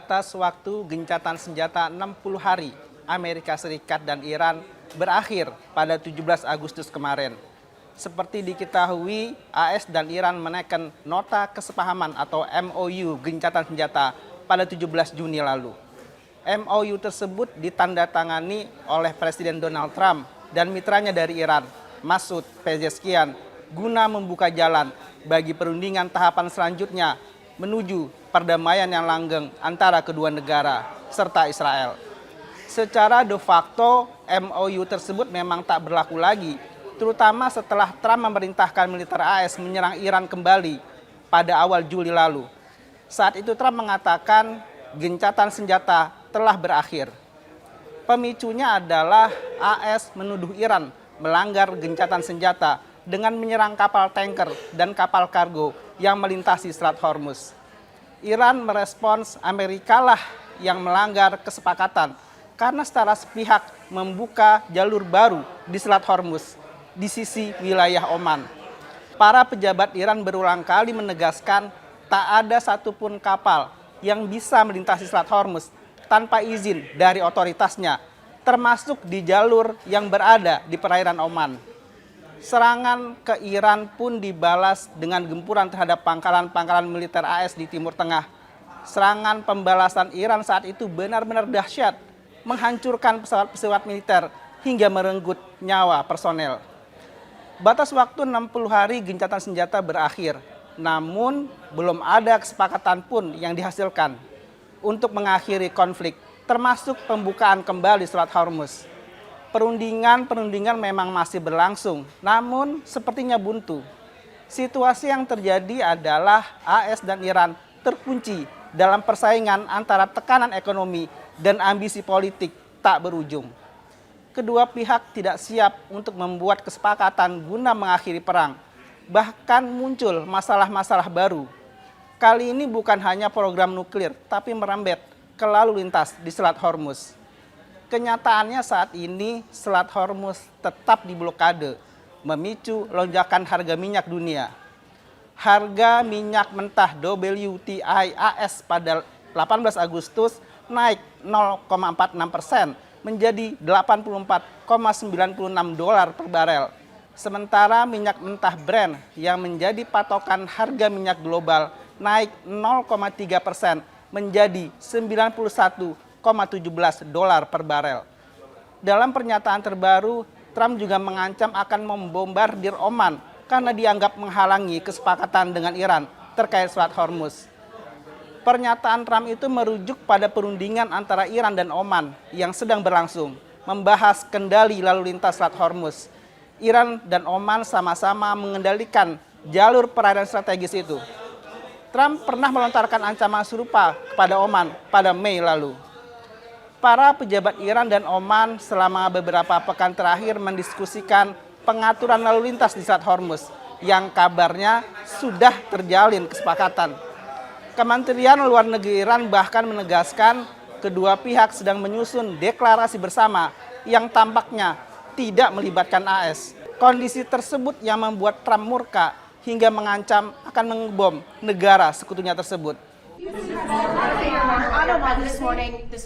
batas waktu gencatan senjata 60 hari Amerika Serikat dan Iran berakhir pada 17 Agustus kemarin. Seperti diketahui, AS dan Iran menaikkan nota kesepahaman atau MOU gencatan senjata pada 17 Juni lalu. MOU tersebut ditandatangani oleh Presiden Donald Trump dan mitranya dari Iran, Masoud Pezeshkian, guna membuka jalan bagi perundingan tahapan selanjutnya menuju perdamaian yang langgeng antara kedua negara serta Israel. Secara de facto, MOU tersebut memang tak berlaku lagi, terutama setelah Trump memerintahkan militer AS menyerang Iran kembali pada awal Juli lalu. Saat itu Trump mengatakan gencatan senjata telah berakhir. Pemicunya adalah AS menuduh Iran melanggar gencatan senjata dengan menyerang kapal tanker dan kapal kargo yang melintasi Selat Hormuz. Iran merespons Amerika lah yang melanggar kesepakatan karena secara sepihak membuka jalur baru di Selat Hormuz di sisi wilayah Oman. Para pejabat Iran berulang kali menegaskan tak ada satupun kapal yang bisa melintasi Selat Hormuz tanpa izin dari otoritasnya, termasuk di jalur yang berada di perairan Oman. Serangan ke Iran pun dibalas dengan gempuran terhadap pangkalan-pangkalan militer AS di Timur Tengah. Serangan pembalasan Iran saat itu benar-benar dahsyat, menghancurkan pesawat-pesawat militer hingga merenggut nyawa personel. Batas waktu 60 hari gencatan senjata berakhir, namun belum ada kesepakatan pun yang dihasilkan untuk mengakhiri konflik, termasuk pembukaan kembali Selat Hormuz. Perundingan memang masih berlangsung, namun sepertinya buntu. Situasi yang terjadi adalah AS dan Iran terkunci dalam persaingan antara tekanan ekonomi dan ambisi politik tak berujung. Kedua pihak tidak siap untuk membuat kesepakatan guna mengakhiri perang. Bahkan muncul masalah-masalah baru. Kali ini bukan hanya program nuklir, tapi merembet ke lalu lintas di Selat Hormuz. Kenyataannya saat ini Selat Hormuz tetap diblokade, memicu lonjakan harga minyak dunia. Harga minyak mentah WTI AS pada 18 Agustus naik 0,46% menjadi 84,96 dolar per barel. Sementara minyak mentah Brent yang menjadi patokan harga minyak global naik 0,3% menjadi 91,17 dolar per barel. Dalam pernyataan terbaru, Trump juga mengancam akan membombardir Oman karena dianggap menghalangi kesepakatan dengan Iran terkait Selat Hormuz. Pernyataan Trump itu merujuk pada perundingan antara Iran dan Oman yang sedang berlangsung, membahas kendali lalu lintas Selat Hormuz. Iran dan Oman sama-sama mengendalikan jalur perairan strategis itu. Trump pernah melontarkan ancaman serupa kepada Oman pada Mei lalu. Para pejabat Iran dan Oman selama beberapa pekan terakhir mendiskusikan pengaturan lalu lintas di Selat Hormuz yang kabarnya sudah terjalin kesepakatan. Kementerian Luar Negeri Iran bahkan menegaskan kedua pihak sedang menyusun deklarasi bersama yang tampaknya tidak melibatkan AS. Kondisi tersebut yang membuat Trump murka hingga mengancam akan mengebom negara sekutunya tersebut. This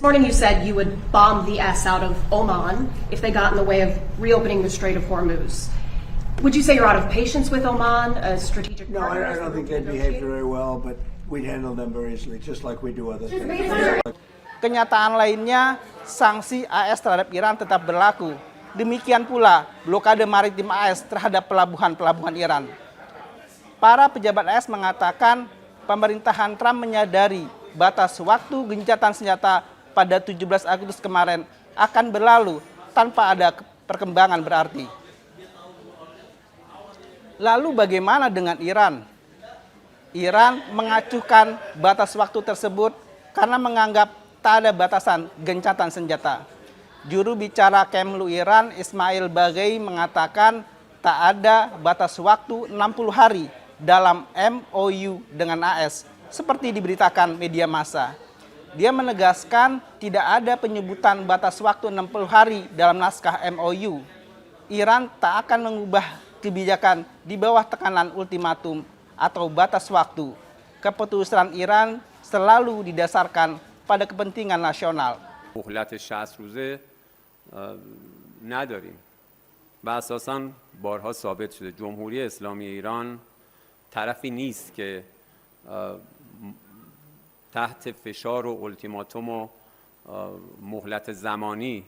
morning you said you would bomb the S out of Oman if they got in the way of reopening the Strait of Hormuz. Would you say you're out of patience with Oman, a strategic partner? No, I don't think they behaved very well, but we'd handle them very easily, just like we do other things. Kenyataan lainnya, sanksi AS terhadap Iran tetap berlaku. Demikian pula blokade maritim AS terhadap pelabuhan-pelabuhan Iran. Para pejabat AS mengatakan pemerintahan Trump menyadari batas waktu gencatan senjata pada 17 Agustus kemarin akan berlalu tanpa ada perkembangan berarti. Lalu bagaimana dengan Iran? Iran mengacuhkan batas waktu tersebut karena menganggap tak ada batasan gencatan senjata. Juru bicara Kemlu Iran, Ismail Baghai, mengatakan tak ada batas waktu 60 hari dalam MOU dengan AS, seperti diberitakan media massa. Dia menegaskan tidak ada penyebutan batas waktu 60 hari dalam naskah MOU. Iran tak akan mengubah kebijakan di bawah tekanan ultimatum atau batas waktu. Keputusan Iran selalu didasarkan pada kepentingan nasional. مهلت 60 روزه نداریم و اساساً بارها ثابت شده جمهوری اسلامی ایران طرفی نیست که تحت فشار و التیماتوم و مهلت زمانی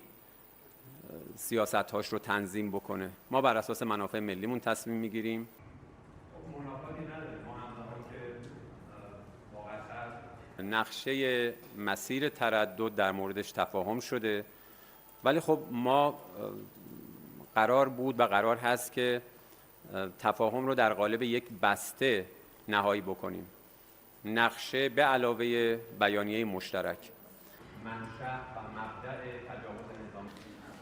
سیاست‌هاش رو تنظیم بکنه. ما بر اساس منافع ملیمون تصمیم میگیریم. نقشه مسیر تردد در موردش تفاهم شده، ولی خب ما قرار بود و قرار هست که تفاهم رو در قالب یک بسته نهایی بکنیم. نقشه به علاوه بیانیه مشترک.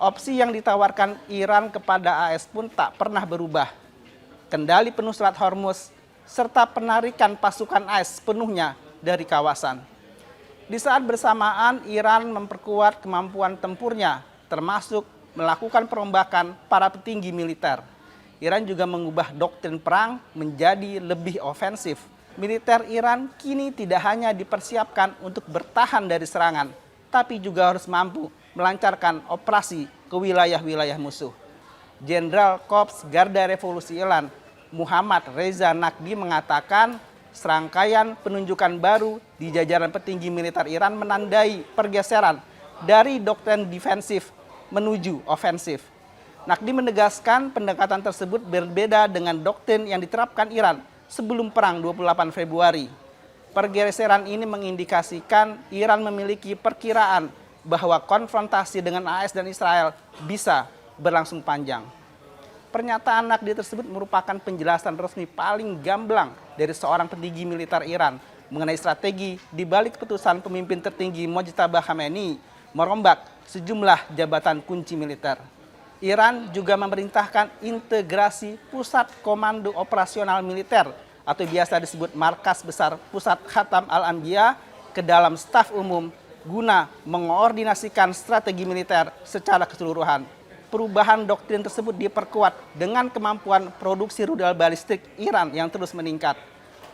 Opsi yang ditawarkan Iran kepada AS pun tak pernah berubah. Kendali penuh Selat Hormuz serta penarikan pasukan AS sepenuhnya dari kawasan. Di saat bersamaan, Iran memperkuat kemampuan tempurnya, termasuk melakukan perombakan para petinggi militer. Iran juga mengubah doktrin perang menjadi lebih ofensif. Militer Iran kini tidak hanya dipersiapkan untuk bertahan dari serangan, tapi juga harus mampu melancarkan operasi ke wilayah-wilayah musuh. Jenderal Korps Garda Revolusi Iran, Muhammad Reza Naqvi mengatakan serangkaian penunjukan baru di jajaran petinggi militer Iran menandai pergeseran dari doktrin defensif menuju ofensif. Naqvi menegaskan pendekatan tersebut berbeda dengan doktrin yang diterapkan Iran sebelum perang 28 Februari. Pergeseran ini mengindikasikan Iran memiliki perkiraan bahwa konfrontasi dengan AS dan Israel bisa berlangsung panjang. Pernyataan Naqvi tersebut merupakan penjelasan resmi paling gamblang dari seorang petinggi militer Iran mengenai strategi di balik keputusan pemimpin tertinggi Mojtaba Khamenei merombak sejumlah jabatan kunci militer. Iran juga memerintahkan integrasi Pusat Komando Operasional Militer atau biasa disebut Markas Besar Pusat Khatam Al-Anbiya ke dalam staf umum guna mengoordinasikan strategi militer secara keseluruhan. Perubahan doktrin tersebut diperkuat dengan kemampuan produksi rudal balistik Iran yang terus meningkat.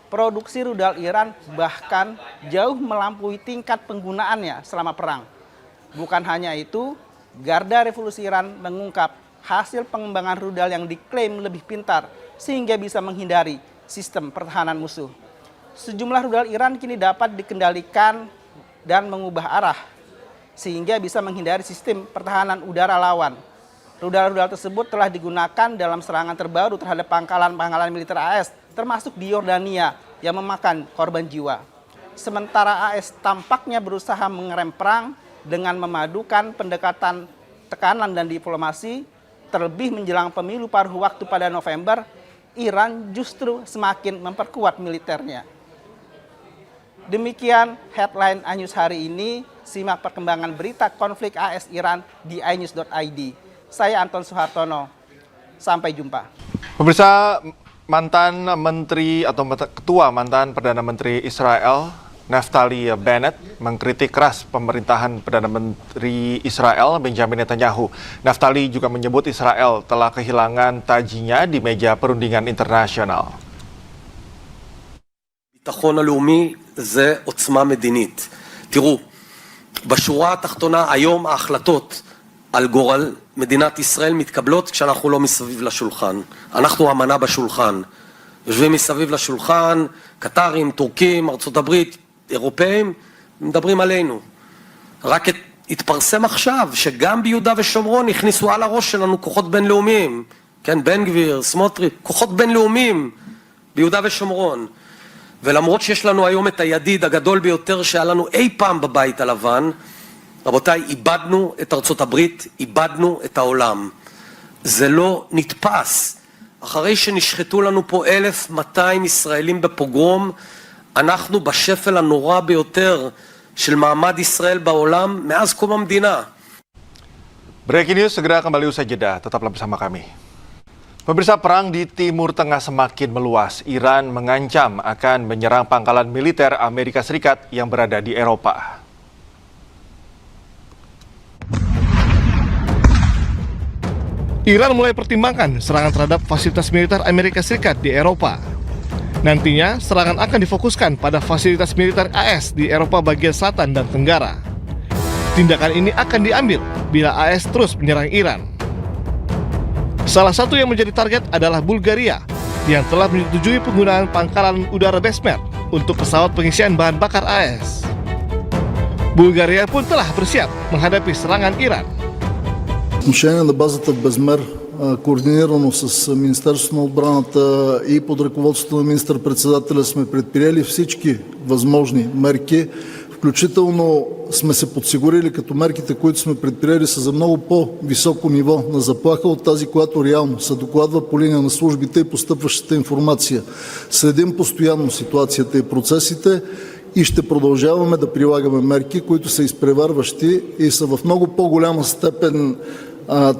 Produksi rudal Iran bahkan jauh melampaui tingkat penggunaannya selama perang. Bukan hanya itu, Garda Revolusi Iran mengungkap hasil pengembangan rudal yang diklaim lebih pintar sehingga bisa menghindari sistem pertahanan musuh. Sejumlah rudal Iran kini dapat dikendalikan dan mengubah arah sehingga bisa menghindari sistem pertahanan udara lawan. Rudal-rudal tersebut telah digunakan dalam serangan terbaru terhadap pangkalan-pangkalan militer AS termasuk di Yordania yang memakan korban jiwa. Sementara AS tampaknya berusaha mengerem perang dengan memadukan pendekatan tekanan dan diplomasi, terlebih menjelang pemilu paruh waktu pada November, Iran justru semakin memperkuat militernya. Demikian headline iNews hari ini. Simak perkembangan berita konflik AS-Iran di inews.id. Saya Anton Suhartono. Sampai jumpa. Pemirsa, mantan menteri atau ketua mantan Perdana Menteri Israel, Naftali Bennett, mengkritik keras pemerintahan Perdana Menteri Israel Benjamin Netanyahu. Naftali juga menyebut Israel telah kehilangan tajinya di meja perundingan internasional. ביטחון הלאומי זה עוצמה מדינית. תראו, בשורה התחתונה היום ההחלטות על גורל מדינת ישראל מתקבלות כשאנחנו לא מסביב לשולחן. אנחנו אמנה בשולחן. יושבים מסביב לשולחן, קטרים, טורקים, ארצות הברית, אירופאים, מדברים עלינו. רק התפרסם עכשיו שגם ביהודה ושומרון הכניסו על הראש שלנו כוחות בינלאומיים. כן, בן גביר, סמוטריץ', כוחות בינלאומיים ביהודה ושומרון. ולמרות שיש לנו היום את הידיד הגדול ביותר שהיה לנו אי פעם בבית הלבן, רבותיי, איבדנו את ארצות הברית, איבדנו את העולם. זה לא נתפס. אחרי שנשחטו לנו פה 1,200 ישראלים בפוגרום, אנחנו בשפל הנורא ביותר של מעמד ישראל בעולם מאז קום המדינה. Breaking News segera kembali usai jeda. Tetaplah bersama kami. Pemirsa, perang di Timur Tengah semakin meluas. Iran mengancam akan menyerang pangkalan militer Amerika Serikat yang berada di Eropa. Iran mulai pertimbangkan serangan terhadap fasilitas militer Amerika Serikat di Eropa. Nantinya, serangan akan difokuskan pada fasilitas militer AS di Eropa bagian selatan dan tenggara. Tindakan ini akan diambil bila AS terus menyerang Iran. Salah satu yang menjadi target adalah Bulgaria, yang telah menyetujui penggunaan pangkalan udara Besmer untuk pesawat pengisian bahan bakar AS. Bulgaria pun telah bersiap menghadapi serangan Iran. Отношение на базата в Безмер, координирано с Министерството на отбраната и под ръководството на министър-председателя сме предприели всички възможни мерки, включително сме се подсигурили като мерките, които сме предприели са за много по-високо ниво на заплаха от тази, която реално се докладва по линия на службите и постъпващата информация. Следим постоянно ситуацията и процесите и ще продължаваме да прилагаме мерки, които са изпреварващи и са в много по-голяма степен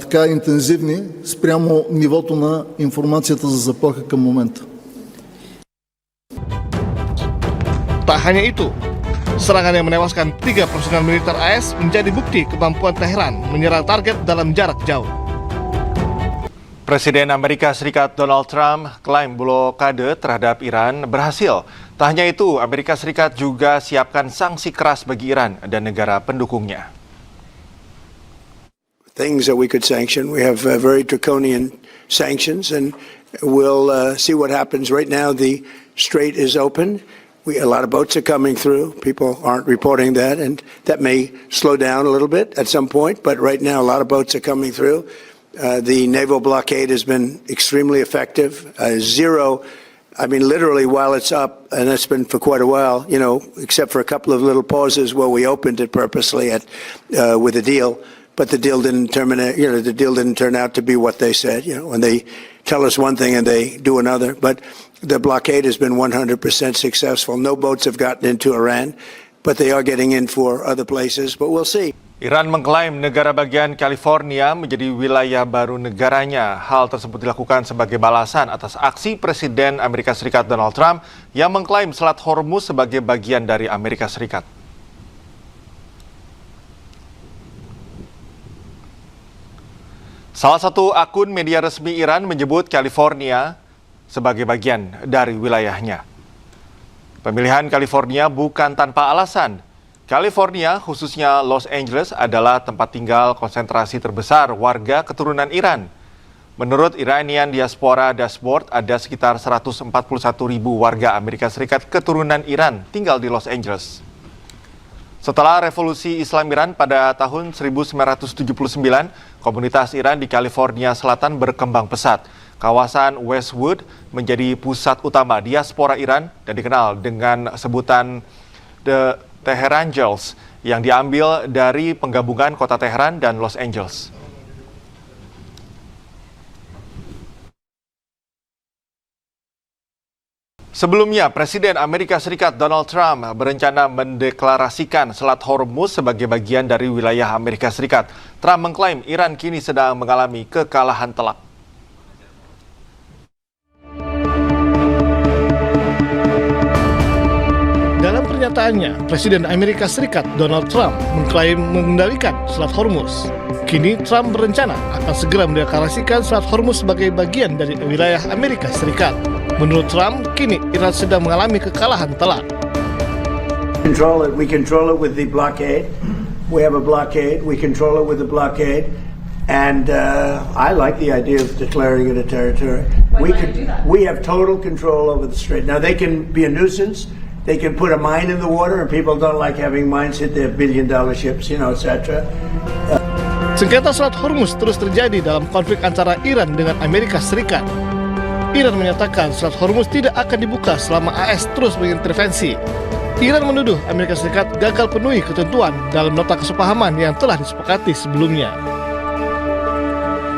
така интензивни спрямо нивото на информацията за заплаха към момента. Tak hanya itu, serangan yang menewaskan 3 personel militer AS menjadi bukti kemampuan Teheran menyerang target dalam jarak jauh. Presiden Amerika Serikat Donald Trump klaim blokade terhadap Iran berhasil. Tak hanya itu, Amerika Serikat juga siapkan sanksi keras bagi Iran dan negara pendukungnya. Things that we could sanction. We have very draconian sanctions, and we'll see what happens. Right now, the strait is open. A lot of boats are coming through. People aren't reporting that, and that may slow down a little bit at some point. But right now, a lot of boats are coming through. The naval blockade has been extremely effective. Zero. I mean, literally, while it's up, and it's been for quite a while, you know, except for a couple of little pauses where we opened it purposely with a deal. But the deal didn't terminate. You know, the deal didn't turn out to be what they said. You know, when they tell us one thing and they do another. But the blockade has been 100% successful. No boats have gotten into Iran, but they are getting in for other places. But we'll see. Iran mengklaim negara bagian California menjadi wilayah baru negaranya. Hal tersebut dilakukan sebagai balasan atas aksi Presiden Amerika Serikat Donald Trump yang mengklaim Selat Hormuz sebagai bagian dari Amerika Serikat. Salah satu akun media resmi Iran menyebut California sebagai bagian dari wilayahnya. Pemilihan California bukan tanpa alasan. California, khususnya Los Angeles, adalah tempat tinggal konsentrasi terbesar warga keturunan Iran. Menurut Iranian Diaspora Dashboard, ada sekitar 141.000 warga Amerika Serikat keturunan Iran tinggal di Los Angeles. Setelah revolusi Islam Iran pada tahun 1979, komunitas Iran di California Selatan berkembang pesat. Kawasan Westwood menjadi pusat utama diaspora Iran dan dikenal dengan sebutan The Teherangels yang diambil dari penggabungan kota Teheran dan Los Angeles. Sebelumnya, Presiden Amerika Serikat Donald Trump berencana mendeklarasikan Selat Hormuz sebagai bagian dari wilayah Amerika Serikat. Trump mengklaim Iran kini sedang mengalami kekalahan telak. Dalam pernyataannya, Presiden Amerika Serikat Donald Trump mengklaim mengendalikan Selat Hormuz. Kini Trump berencana akan segera mendeklarasikan Selat Hormuz sebagai bagian dari wilayah Amerika Serikat. Menurut Trump, kini Iran sedang mengalami kekalahan telak. We control it with the blockade. We have a blockade. We control it with the blockade. And I like the idea of declaring it a territory. We have total control over the strait. Now, they can be a nuisance. They can put a mine in the water, and people don't like having mines hit their billion-dollar ships, you know, etc. Sengketa Selat Hormuz terus terjadi dalam konflik antara Iran dengan Amerika Serikat. Iran menyatakan Selat Hormuz tidak akan dibuka selama AS terus mengintervensi. Iran menuduh Amerika Serikat gagal penuhi ketentuan dalam nota kesepahaman yang telah disepakati sebelumnya.